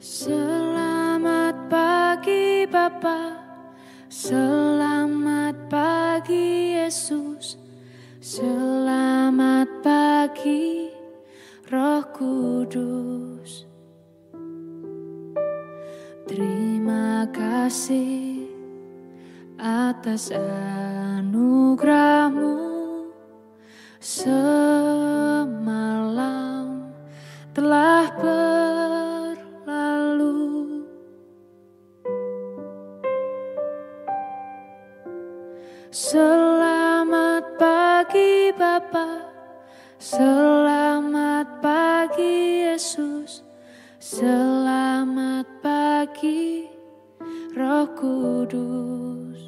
Selamat pagi Bapa, selamat pagi Yesus, selamat pagi Roh Kudus. Terima kasih atas anugerah-Mu, semalam telah berlalu. Selamat pagi Bapa, selamat pagi Yesus, selamat pagi Roh Kudus.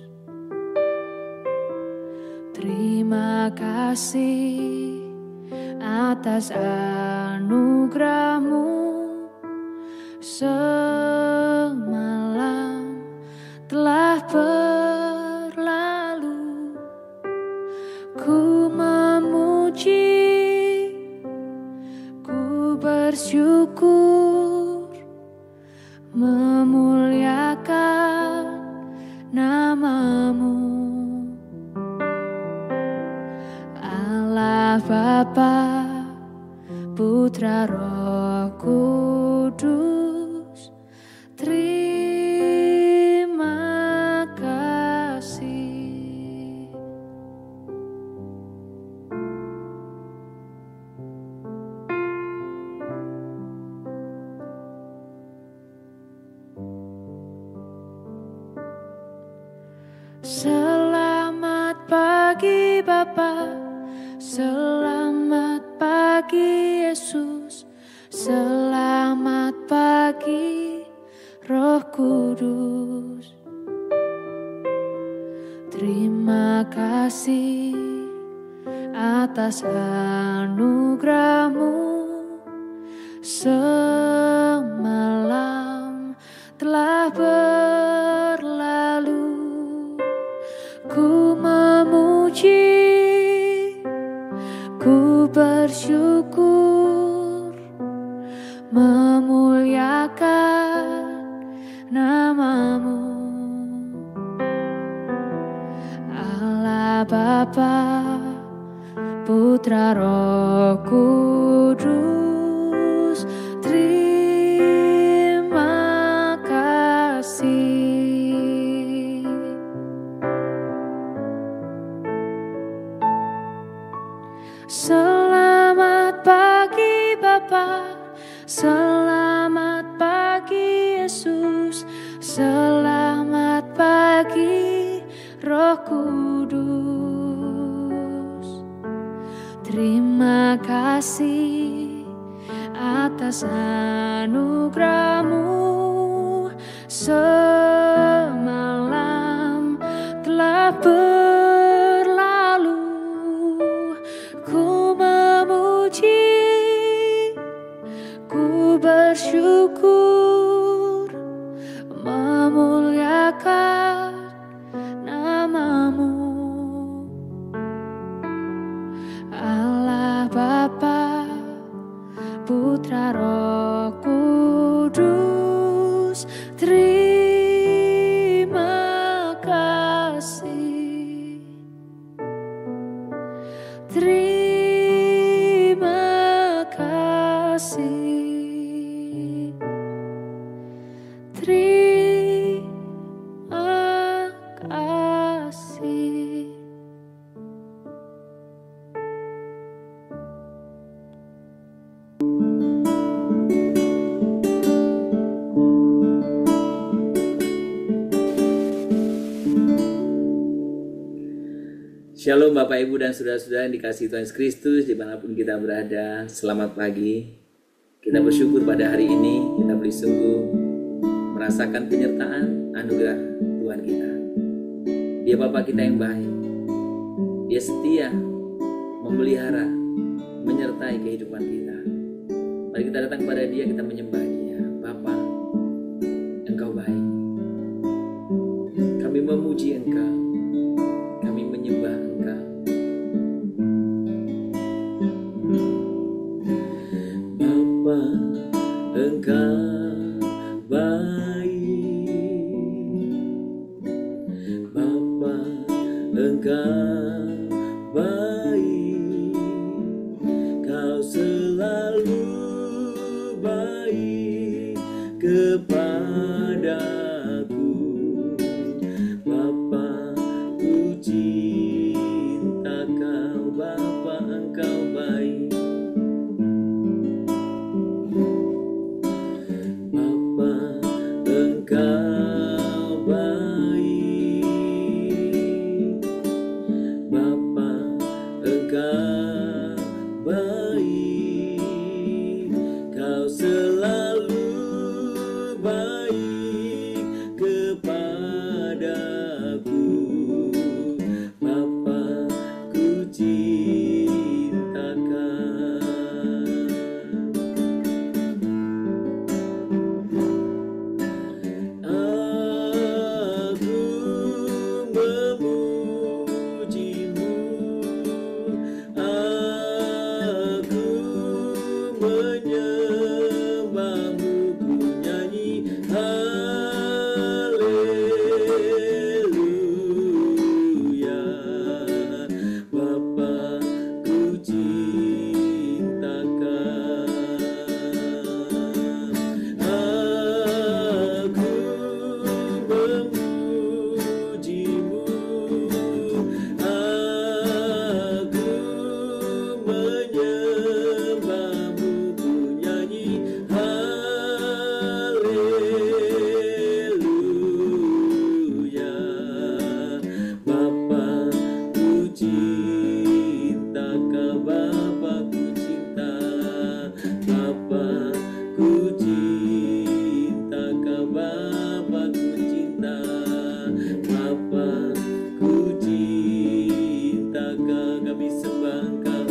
Terima kasih atas anugerah-Mu, semalam telah berlalu. Ku memuji, ku bersyukur, memuliakan nama-Mu. Allah Bapa, Putra Roh Kudus, terima kasih. Selamat pagi Bapa, selamat pagi Yesus, selamat pagi Roh Kudus. Terima kasih atas anugerah-Mu, semalam telah berlalu. Ku memuji, ku bersyukur, memuliakan nama-Mu. Allah Bapa, Putra Roh Kudus, terima kasih. Selamat pagi Bapa, selamat pagi Yesus, selamat pagi Roh Kudus. Terima kasih atas anugerah-Mu, semalam telah berlalu. Ku memuji, ku bersyukur, memuliakan nama-Mu. Allah Bapa, Putra Roh Kudus, terima kasih. Terima kasih. Terima kasih. Shalom Bapak Ibu dan Saudara-saudara yang dikasihi Tuhan Yesus Kristus dimanapun kita berada. Selamat pagi. Kita bersyukur pada hari ini kita boleh sungguh merasakan penyertaan anugerah Tuhan kita. Dia Bapa kita yang baik. Dia setia, memelihara, menyertai kehidupan kita. Mari kita datang kepada Dia, kita menyembah Dia. Bapa, Engkau baik. Kami memuji Engkau. Kami menyembah Engkau. Bapa, Engkau menyembahmu, ku nyanyi haleluya. Bapa, ku cintakan, aku memujimu, aku menyembahmu, ku nyanyi haleluya. Bapa, ku cinta kau, Bapa, ku cinta, Bapa, ku cinta kau, Bapa, ku cinta, Bapa, ku cinta kau. Kami sembah Engkau,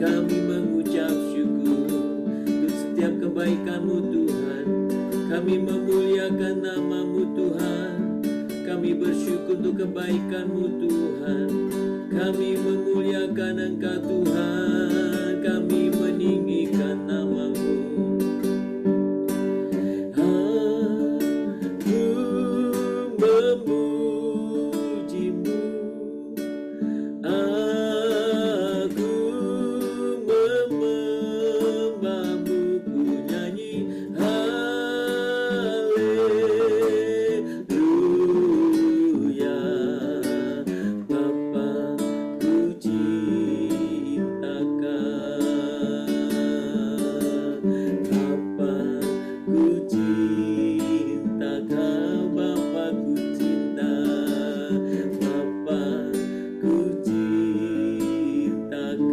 kami mengucap syukur untuk setiap kebaikan-Mu Tuhan. Kami memuliakan nama-Mu Tuhan. Kami bersyukur untuk kebaikan-Mu Tuhan. Kami memuliakan Engkau Tuhan. Kami meninggikan nama-Mu. Aku memujimu, aku menyembahmu, ku nyanyi haleluya. Bapa, ku cintakan, Bapa, ku cintakan, Bapa, ku cinta, Bapa, ku cintakan.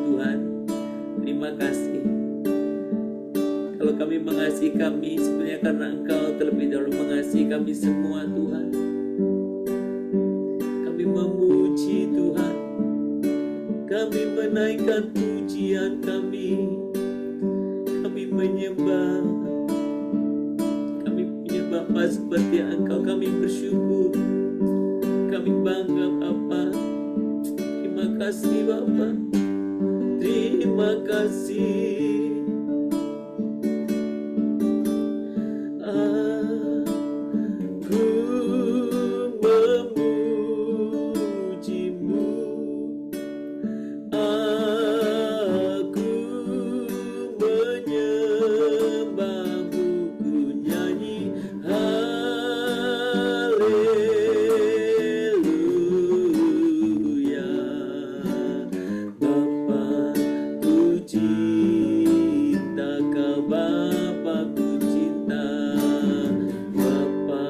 Tuhan, terima kasih. Kalau kami mengasihi kami, sebenarnya karena Engkau terlebih dahulu mengasihi kami semua Tuhan. Kami memuji Tuhan, kami menaikkan pujian kami menyembah. Kami punya Bapa seperti Engkau, kami bersyukur, kami bangga Bapa. Terima kasih Bapa, terima kasih. Aku memujimu, aku menyembahmu, ku nyanyi haleluya. Bapa, ku cinta kau, Bapa, ku cinta, Bapa,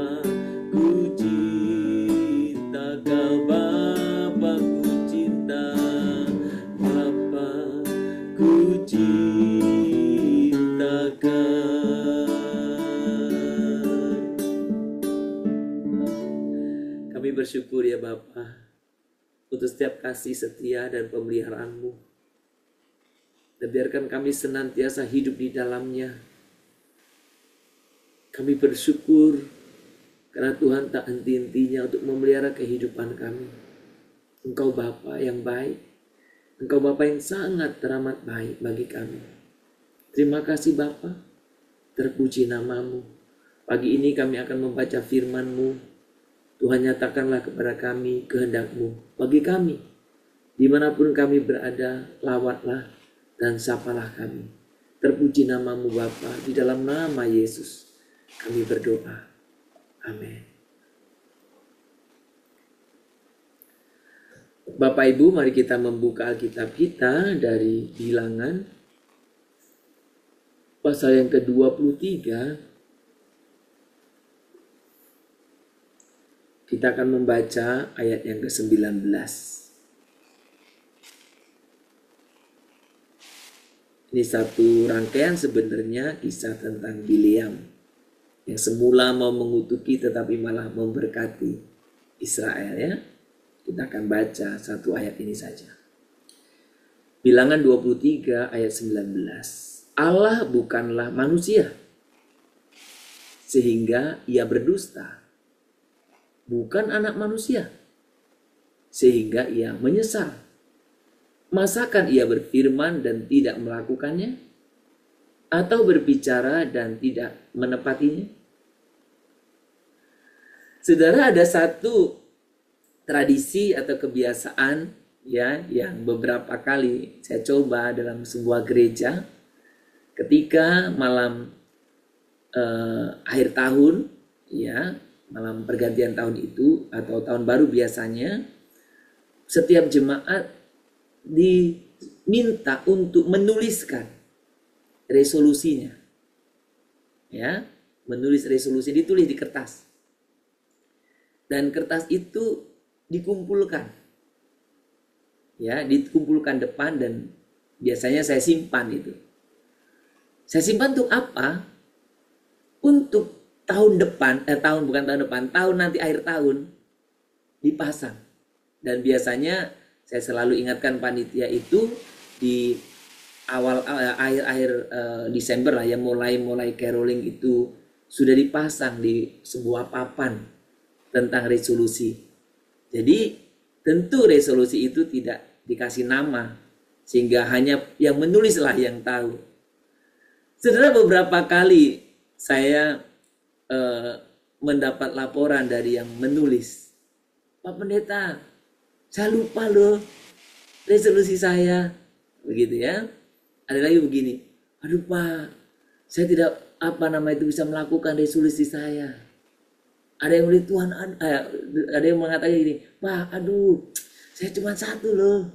ku cinta kau, Bapa, ku cinta, Bapa, ku cintakan. Kami bersyukur ya Bapa untuk setiap kasih setia dan pemeliharaan-Mu. Dan biarkan kami senantiasa hidup di dalamnya. Kami bersyukur karena Tuhan tak henti-hentinya untuk memelihara kehidupan kami. Engkau Bapa yang baik, Engkau Bapa yang sangat teramat baik bagi kami. Terima kasih Bapa, terpuji nama-Mu. Pagi ini kami akan membaca firman-Mu. Tuhan, nyatakanlah kepada kami kehendak-Mu bagi kami. Dimanapun kami berada, lawatlah dan sapalah kami. Terpuji nama-Mu Bapa, di dalam nama Yesus kami berdoa. Amin. Bapak Ibu, mari kita membuka Alkitab kita dari Bilangan pasal yang ke-23. Kita akan membaca ayat yang ke-19. Ini satu rangkaian sebenarnya kisah tentang Bileam yang semula mau mengutuki tetapi malah memberkati Israel ya. Kita akan baca satu ayat ini saja. Bilangan 23 ayat 19. Allah bukanlah manusia sehingga ia berdusta. Bukan anak manusia sehingga ia menyesal. Masakan ia berfirman dan tidak melakukannya? Atau berbicara dan tidak menepatinya? Saudara, ada satu tradisi atau kebiasaan ya yang beberapa kali saya coba dalam sebuah gereja ketika malam akhir tahun, ya, malam pergantian tahun itu atau tahun baru biasanya setiap jemaat diminta untuk menuliskan resolusinya, ya, menulis resolusi, ditulis di kertas, dan kertas itu dikumpulkan, ya, dikumpulkan depan, dan biasanya saya simpan itu. Saya simpan untuk apa? Untuk tahun depan, tahun nanti akhir tahun dipasang. Dan biasanya saya selalu ingatkan panitia itu di awal akhir Desember lah ya, mulai caroling itu sudah dipasang di sebuah papan tentang resolusi. Jadi tentu resolusi itu tidak dikasih nama, sehingga hanya yang menulislah yang tahu. Saudara, beberapa kali saya mendapat laporan dari yang menulis, Pak Pendeta, saya lupa loh resolusi saya, begitu ya. Ada lagi begini, aduh Pak, saya tidak bisa melakukan resolusi saya. Ada yang bilang, Tuhan, ada yang mengatakan gini, Pak, aduh, saya cuma satu loh.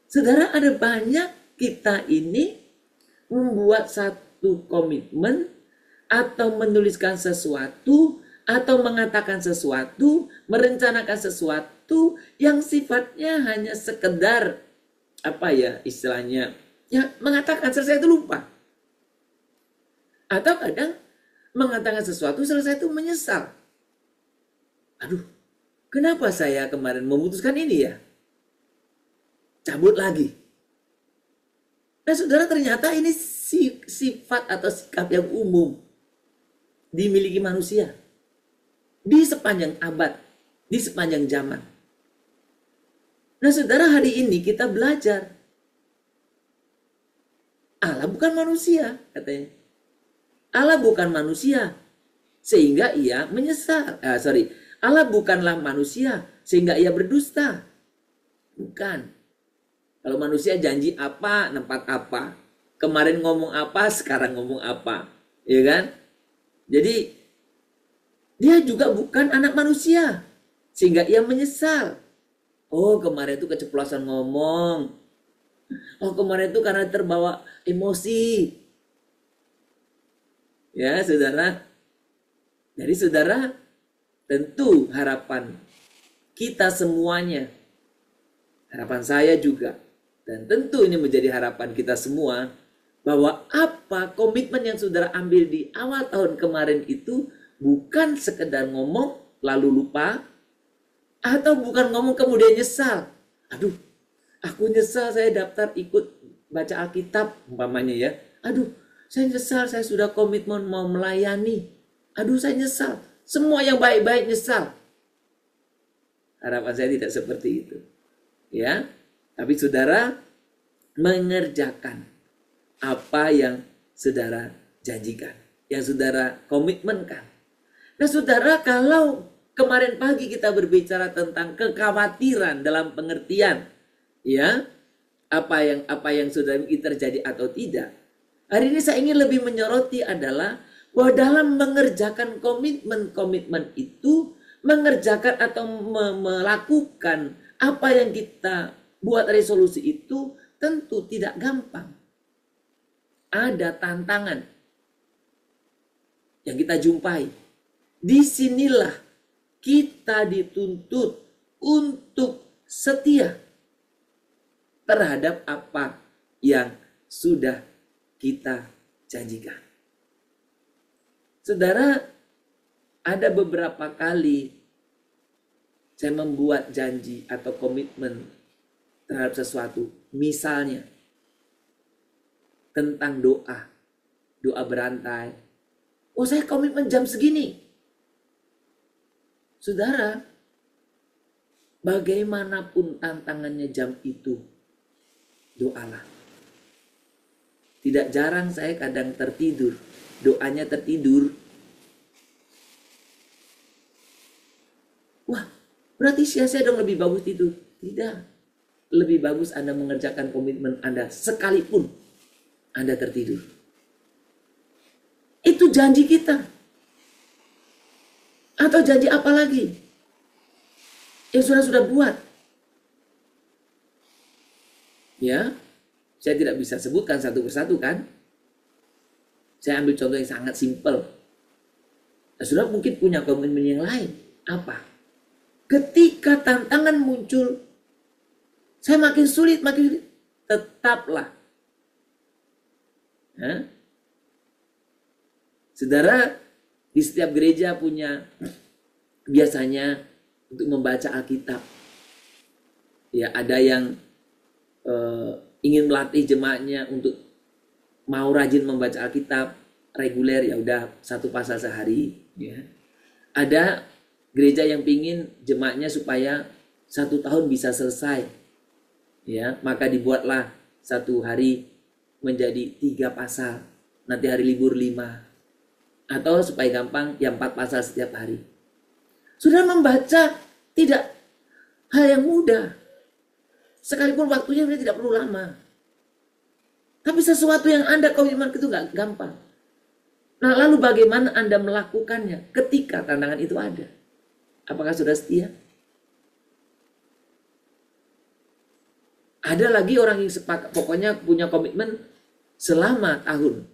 Saudara, ada banyak kita ini membuat satu komitmen atau menuliskan sesuatu atau mengatakan sesuatu, merencanakan sesuatu yang sifatnya hanya sekedar istilahnya, ya, mengatakan selesai itu lupa. Atau kadang mengatakan sesuatu selesai itu menyesal. Aduh, kenapa saya kemarin memutuskan ini ya? Cabut lagi. Nah saudara, ternyata ini sifat atau sikap yang umum dimiliki manusia di sepanjang abad, di sepanjang zaman. Nah saudara, hari ini kita belajar Allah bukan manusia, katanya. Allah bukan manusia sehingga ia menyesal. Allah bukanlah manusia sehingga ia berdusta. Bukan. Kalau manusia janji apa, nempat apa. Kemarin ngomong apa, sekarang ngomong apa. Ya kan? Jadi dia juga bukan anak manusia sehingga ia menyesal. Oh, kemarin itu keceplosan ngomong. Oh, kemarin itu karena terbawa emosi. Ya, saudara. Jadi saudara, tentu harapan kita semuanya, harapan saya juga, dan tentu ini menjadi harapan kita semua, bahwa apa komitmen yang saudara ambil di awal tahun kemarin itu bukan sekedar ngomong lalu lupa, atau bukan ngomong kemudian nyesal. Aduh, aku nyesal saya daftar ikut baca Alkitab umpamanya ya. Aduh, saya nyesal saya sudah komitmen mau melayani. Aduh, saya nyesal. Semua yang baik-baik nyesal. Harapan saya tidak seperti itu. Ya. Tapi saudara mengerjakan apa yang saudara janjikan, yang saudara komitmenkan. Nah, saudara, kalau kemarin pagi kita berbicara tentang kekhawatiran dalam pengertian, ya, apa yang sudah terjadi atau tidak. Hari ini saya ingin lebih menyoroti adalah bahwa dalam mengerjakan komitmen itu, mengerjakan atau melakukan apa yang kita buat resolusi itu tentu tidak gampang. Ada tantangan yang kita jumpai. Disinilah kita dituntut untuk setia terhadap apa yang sudah kita janjikan. Saudara, ada beberapa kali saya membuat janji atau komitmen terhadap sesuatu. Misalnya tentang doa berantai. Oh, saya komitmen jam segini. Saudara, bagaimanapun tantangannya jam itu, doalah. Tidak jarang saya kadang tertidur, doanya tertidur. Wah, berarti sia-sia dong, lebih bagus tidur. Tidak, lebih bagus Anda mengerjakan komitmen Anda sekalipun Anda tertidur. Itu janji kita. Atau janji apa lagi yang sudah buat? Ya, saya tidak bisa sebutkan satu persatu kan. Saya ambil contoh yang sangat simpel. Nah, saudara mungkin punya komitmen yang lain. Apa? Ketika tantangan muncul, saya makin sulit, tetaplah. Saudara, di setiap gereja punya biasanya untuk membaca Alkitab. Ya, ada yang ingin melatih jemaatnya untuk mau rajin membaca Alkitab reguler, ya udah 1 pasal sehari. Ya. Ada gereja yang pingin jemaatnya supaya 1 tahun bisa selesai. Ya, maka dibuatlah 1 hari menjadi 3 pasal. Nanti hari libur 5. Atau supaya gampang, ya 4 pasal setiap hari. Sudah membaca tidak hal yang mudah. Sekalipun waktunya tidak perlu lama. Tapi sesuatu yang Anda komitmen itu gak gampang. Nah, lalu bagaimana Anda melakukannya ketika tantangan itu ada? Apakah sudah setia? Ada lagi orang yang sepakat, pokoknya punya komitmen selama tahun.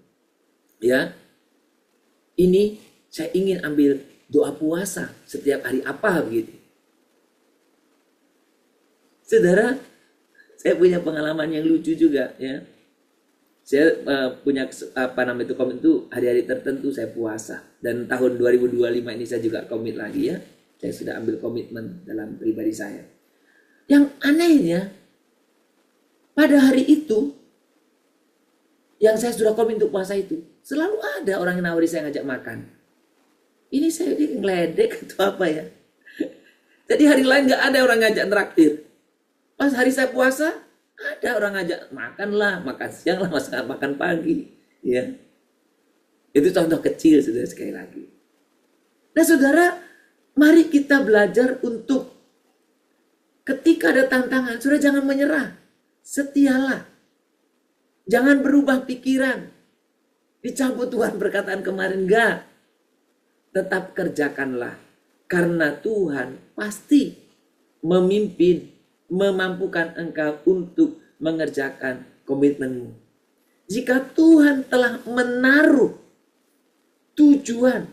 Ya, ini saya ingin ambil doa puasa setiap hari apa begitu. Saudara, saya punya pengalaman yang lucu juga ya. Saya punya komitmen itu hari-hari tertentu saya puasa. Dan tahun 2025 ini saya juga komit lagi ya. Saya sudah ambil komitmen dalam pribadi saya. Yang anehnya, pada hari itu yang saya sudah komit untuk puasa itu, selalu ada orang yang nawari saya ngajak makan. Ini saya ngeledek atau apa ya? Jadi hari lain gak ada orang ngajak traktir. Pas hari saya puasa, ada orang ngajak makan lah, makan siang lah, makan pagi. Ya. Itu contoh kecil, saudara, sekali lagi. Nah saudara, mari kita belajar untuk ketika ada tantangan, saudara jangan menyerah. Setialah. Jangan berubah pikiran. Dicabut Tuhan perkataan kemarin, enggak. Tetap kerjakanlah. Karena Tuhan pasti memimpin, memampukan engkau untuk mengerjakan komitmenmu. Jika Tuhan telah menaruh tujuan,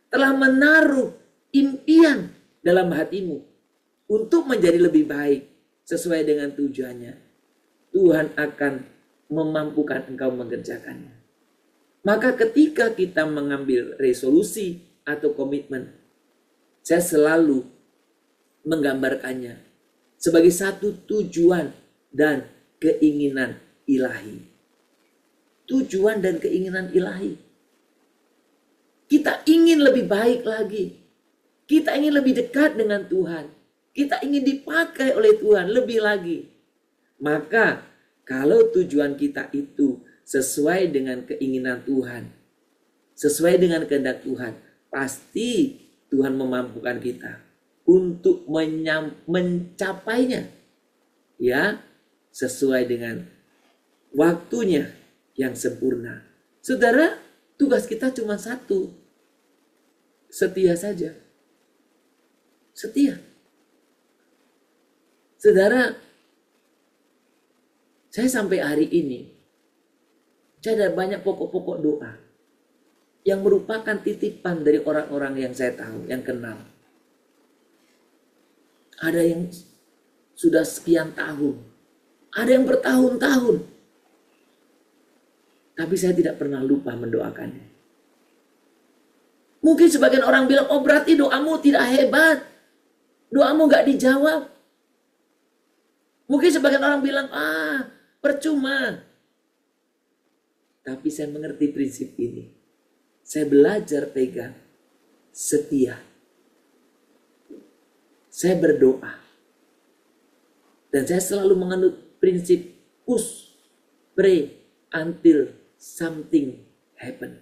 telah menaruh impian dalam hatimu untuk menjadi lebih baik sesuai dengan tujuannya, Tuhan akan memampukan engkau mengerjakannya. Maka ketika kita mengambil resolusi atau komitmen, saya selalu menggambarkannya sebagai satu tujuan dan keinginan ilahi. Tujuan dan keinginan ilahi. Kita ingin lebih baik lagi. Kita ingin lebih dekat dengan Tuhan. Kita ingin dipakai oleh Tuhan lebih lagi. Maka kalau tujuan kita itu sesuai dengan keinginan Tuhan, sesuai dengan kehendak Tuhan, pasti Tuhan memampukan kita untuk mencapainya, ya, sesuai dengan waktunya yang sempurna. Saudara, tugas kita cuma satu, setia saja. Setia. Saudara, saya sampai hari ini, saya ada banyak pokok-pokok doa yang merupakan titipan dari orang-orang yang saya tahu, yang kenal. Ada yang sudah sekian tahun. Ada yang bertahun-tahun. Tapi saya tidak pernah lupa mendoakannya. Mungkin sebagian orang bilang, oh berarti doamu tidak hebat. Doamu gak dijawab. Mungkin sebagian orang bilang, percuma. Tapi saya mengerti prinsip ini. Saya belajar pegang setia. Saya berdoa. Dan saya selalu menganut prinsip push, pray until something happen.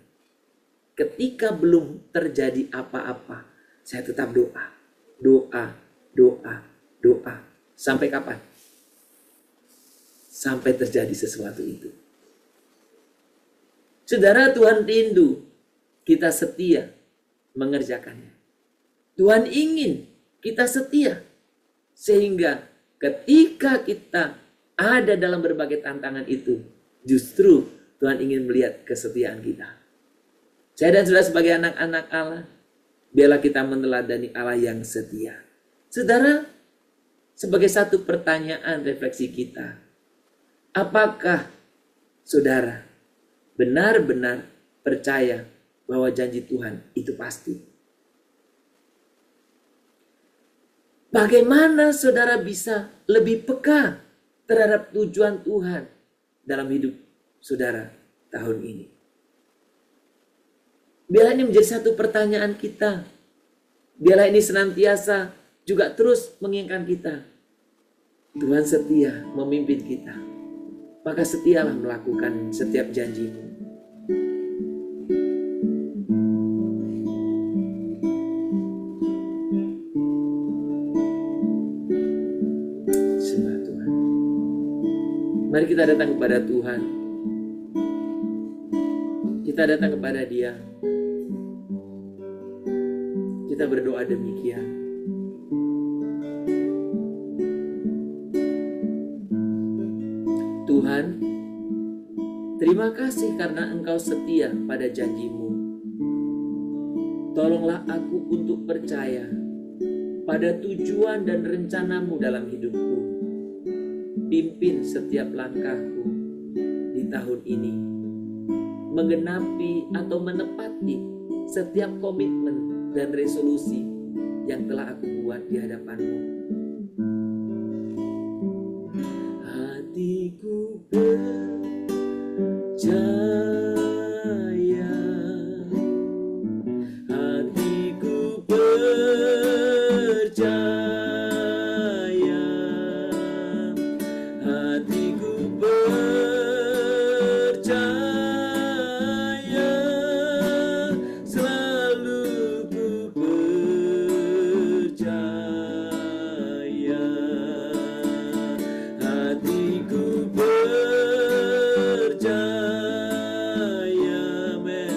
Ketika belum terjadi apa-apa, saya tetap doa. Sampai kapan? Sampai terjadi sesuatu itu. Saudara, Tuhan rindu kita setia mengerjakannya. Tuhan ingin kita setia. Sehingga ketika kita ada dalam berbagai tantangan itu, justru Tuhan ingin melihat kesetiaan kita. Saya dan saudara sebagai anak-anak Allah, biarlah kita meneladani Allah yang setia. Saudara, sebagai satu pertanyaan refleksi kita, apakah saudara benar-benar percaya bahwa janji Tuhan itu pasti? Bagaimana saudara bisa lebih peka terhadap tujuan Tuhan dalam hidup saudara tahun ini? Biarlah ini menjadi satu pertanyaan kita. Biarlah ini senantiasa juga terus mengingatkan kita. Tuhan setia memimpin kita. Maka setialah melakukan setiap janji-Mu. Sembah Tuhan. Mari kita datang kepada Tuhan. Kita datang kepada Dia. Kita berdoa demikian. Tuhan, terima kasih karena Engkau setia pada janji-Mu. Tolonglah aku untuk percaya pada tujuan dan rencana-Mu dalam hidupku. Pimpin setiap langkahku di tahun ini, menggenapi atau menepati setiap komitmen dan resolusi yang telah aku buat di hadapan-Mu. Hatiku percaya, hatiku percaya, hatiku percaya, selalu ku percaya, hatiku percaya, men,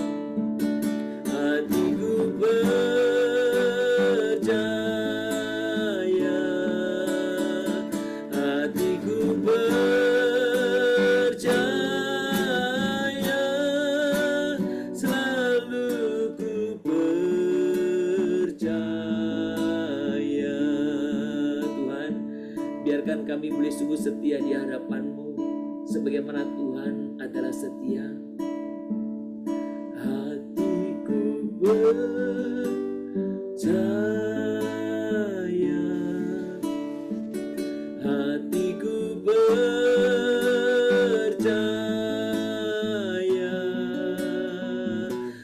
hatiku percaya, hatiku percaya, selalu ku percaya. Tuhan, biarkan kami boleh sungguh setia di hadapan-Mu, sebagaimana Tuhan adalah setia. Hatiku percaya, hatiku percaya,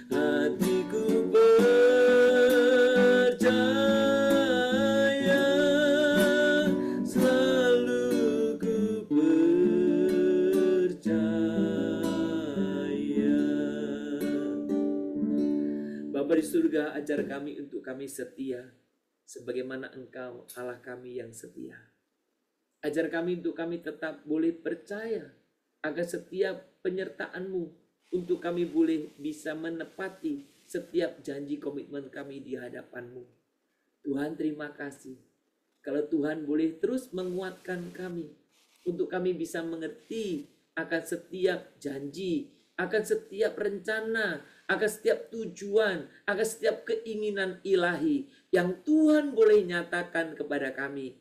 hatiku percaya, selalu ku percaya. Bapa di surga, ajar kami untuk kami setia sebagaimana Engkau Allah kami yang setia. Ajar kami untuk kami tetap boleh percaya agar setiap penyertaan-Mu untuk kami boleh bisa menepati setiap janji komitmen kami di hadapan-Mu. Tuhan, terima kasih kalau Tuhan boleh terus menguatkan kami untuk kami bisa mengerti akan setiap janji, akan setiap rencana, akan setiap tujuan, akan setiap keinginan ilahi yang Tuhan boleh nyatakan kepada kami.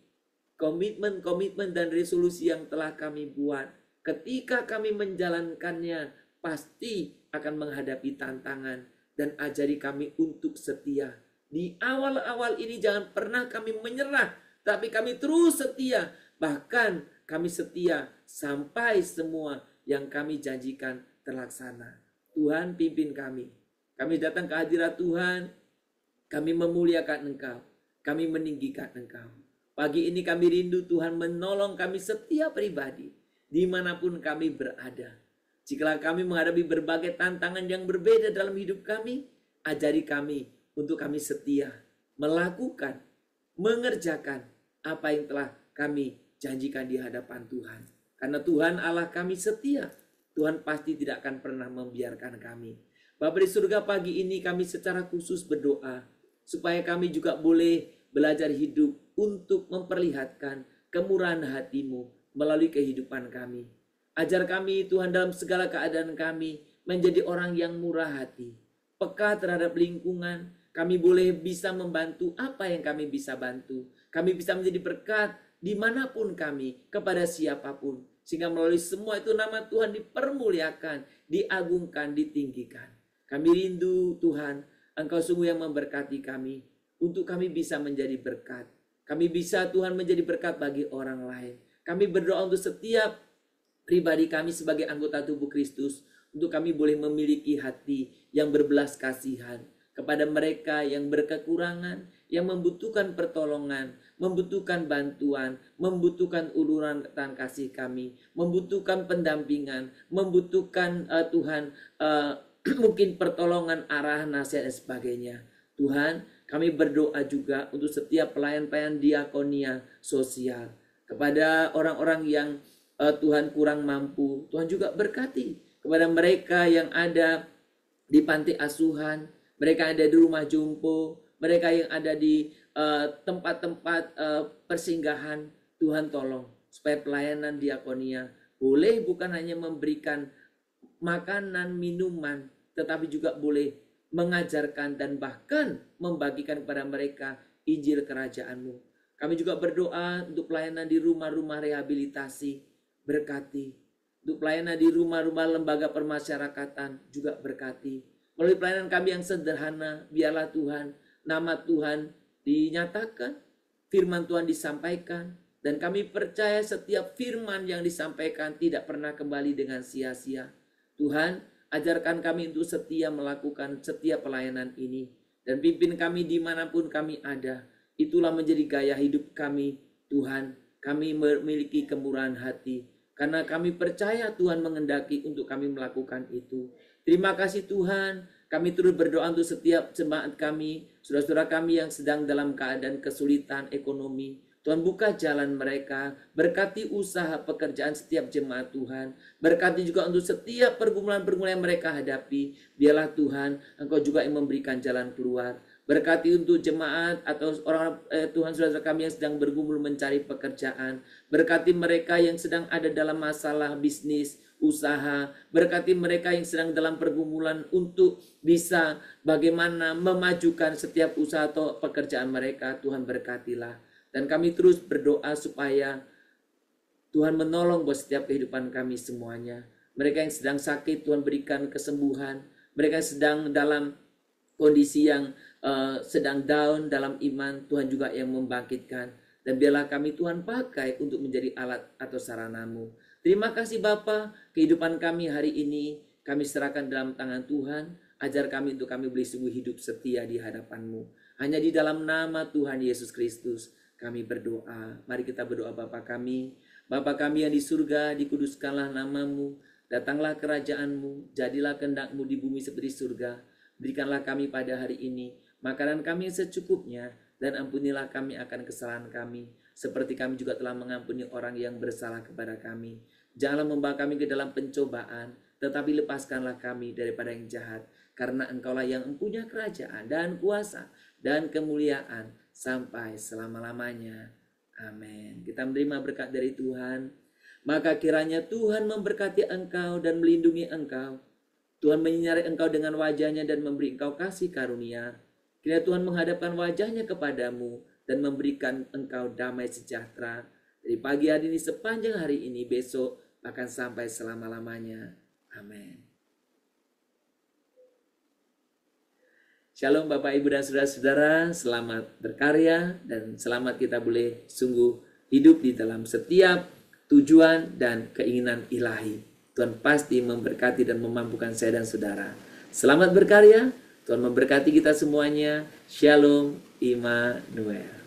Komitmen-komitmen dan resolusi yang telah kami buat, ketika kami menjalankannya, pasti akan menghadapi tantangan. Dan ajari kami untuk setia. Di awal-awal ini jangan pernah kami menyerah, tapi kami terus setia. Bahkan kami setia sampai semua yang kami janjikan terlaksana. Tuhan, pimpin kami. Kami datang ke hadirat Tuhan. Kami memuliakan Engkau. Kami meninggikan Engkau. Pagi ini kami rindu Tuhan menolong kami setiap pribadi. dimanapun kami berada. Jikalau kami menghadapi berbagai tantangan yang berbeda dalam hidup kami, ajari kami untuk kami setia, melakukan, mengerjakan apa yang telah kami janjikan di hadapan Tuhan. Karena Tuhan Allah kami setia, Tuhan pasti tidak akan pernah membiarkan kami. Bapa di surga, pagi ini kami secara khusus berdoa, supaya kami juga boleh belajar hidup untuk memperlihatkan kemurahan hati-Mu melalui kehidupan kami. Ajar kami Tuhan dalam segala keadaan kami menjadi orang yang murah hati, peka terhadap lingkungan. Kami boleh bisa membantu apa yang kami bisa bantu. Kami bisa menjadi berkat dimanapun kami, kepada siapapun. Sehingga melalui semua itu nama Tuhan dipermuliakan, diagungkan, ditinggikan. Kami rindu Tuhan, Engkau sungguh yang memberkati kami, untuk kami bisa menjadi berkat. Kami bisa Tuhan menjadi berkat bagi orang lain. Kami berdoa untuk setiap pribadi kami sebagai anggota tubuh Kristus, untuk kami boleh memiliki hati yang berbelas kasihan kepada mereka yang berkekurangan, yang membutuhkan pertolongan, membutuhkan bantuan, membutuhkan uluran tangan kasih kami, membutuhkan pendampingan, membutuhkan Tuhan mungkin pertolongan, arah, nasihat dan sebagainya. Tuhan, kami berdoa juga untuk setiap pelayan-pelayan diakonia sosial, kepada orang-orang yang Tuhan kurang mampu, Tuhan juga berkati. Kepada mereka yang ada di panti asuhan, mereka yang ada di rumah jompo, mereka yang ada di tempat-tempat persinggahan, Tuhan tolong supaya pelayanan diakonia boleh bukan hanya memberikan makanan, minuman, tetapi juga boleh mengajarkan dan bahkan membagikan kepada mereka Injil kerajaan-Mu. Kami juga berdoa untuk pelayanan di rumah-rumah rehabilitasi, berkati. Untuk pelayanan di rumah-rumah lembaga permasyarakatan juga berkati. Melalui pelayanan kami yang sederhana, biarlah Tuhan, nama Tuhan dinyatakan, firman Tuhan disampaikan, dan kami percaya setiap firman yang disampaikan tidak pernah kembali dengan sia-sia. Tuhan, ajarkan kami untuk setia melakukan setiap pelayanan ini, dan pimpin kami dimanapun kami ada. Itulah menjadi gaya hidup kami, Tuhan. Kami memiliki kemurahan hati, karena kami percaya Tuhan mengendaki untuk kami melakukan itu. Terima kasih Tuhan, kami terus berdoa untuk setiap jemaat kami, saudara-saudara kami yang sedang dalam keadaan kesulitan ekonomi. Tuhan buka jalan mereka, berkati usaha pekerjaan setiap jemaat Tuhan. Berkati juga untuk setiap pergumulan-pergumulan yang mereka hadapi. Biarlah Tuhan, Engkau juga yang memberikan jalan keluar. Berkati untuk jemaat atau orang Tuhan saudara kami yang sedang bergumul mencari pekerjaan. Berkati mereka yang sedang ada dalam masalah bisnis, usaha. Berkati mereka yang sedang dalam pergumulan untuk bisa bagaimana memajukan setiap usaha atau pekerjaan mereka. Tuhan berkatilah. Dan kami terus berdoa supaya Tuhan menolong buat setiap kehidupan kami semuanya. Mereka yang sedang sakit, Tuhan berikan kesembuhan. Mereka yang sedang dalam kondisi yang sedang down dalam iman, Tuhan juga yang membangkitkan. Dan biarlah kami Tuhan pakai untuk menjadi alat atau sarana-Mu. Terima kasih Bapa, kehidupan kami hari ini kami serahkan dalam tangan Tuhan. Ajar kami untuk kami boleh sungguh hidup setia di hadapan-Mu. Hanya di dalam nama Tuhan Yesus Kristus kami berdoa. Mari kita berdoa. Bapa kami yang di surga, dikuduskanlah nama-Mu, datanglah kerajaan-Mu, jadilah kehendak-Mu di bumi seperti surga. Berikanlah kami pada hari ini makanan kami yang secukupnya, dan ampunilah kami akan kesalahan kami, seperti kami juga telah mengampuni orang yang bersalah kepada kami. Janganlah membawa kami ke dalam pencobaan, tetapi lepaskanlah kami daripada yang jahat, karena Engkaulah yang mempunyai kerajaan dan kuasa dan kemuliaan sampai selama-lamanya. Amin. Kita menerima berkat dari Tuhan. Maka kiranya Tuhan memberkati engkau dan melindungi engkau. Tuhan menyinari engkau dengan wajahnya dan memberi engkau kasih karunia. Kiranya Tuhan menghadapkan wajahnya kepadamu dan memberikan engkau damai sejahtera. Dari pagi hari ini, sepanjang hari ini, besok, bahkan sampai selama-lamanya. Amin. Shalom Bapak Ibu dan Saudara-saudara, selamat berkarya dan selamat kita boleh sungguh hidup di dalam setiap tujuan dan keinginan ilahi. Tuhan pasti memberkati dan memampukan saya dan saudara. Selamat berkarya, Tuhan memberkati kita semuanya. Shalom Immanuel.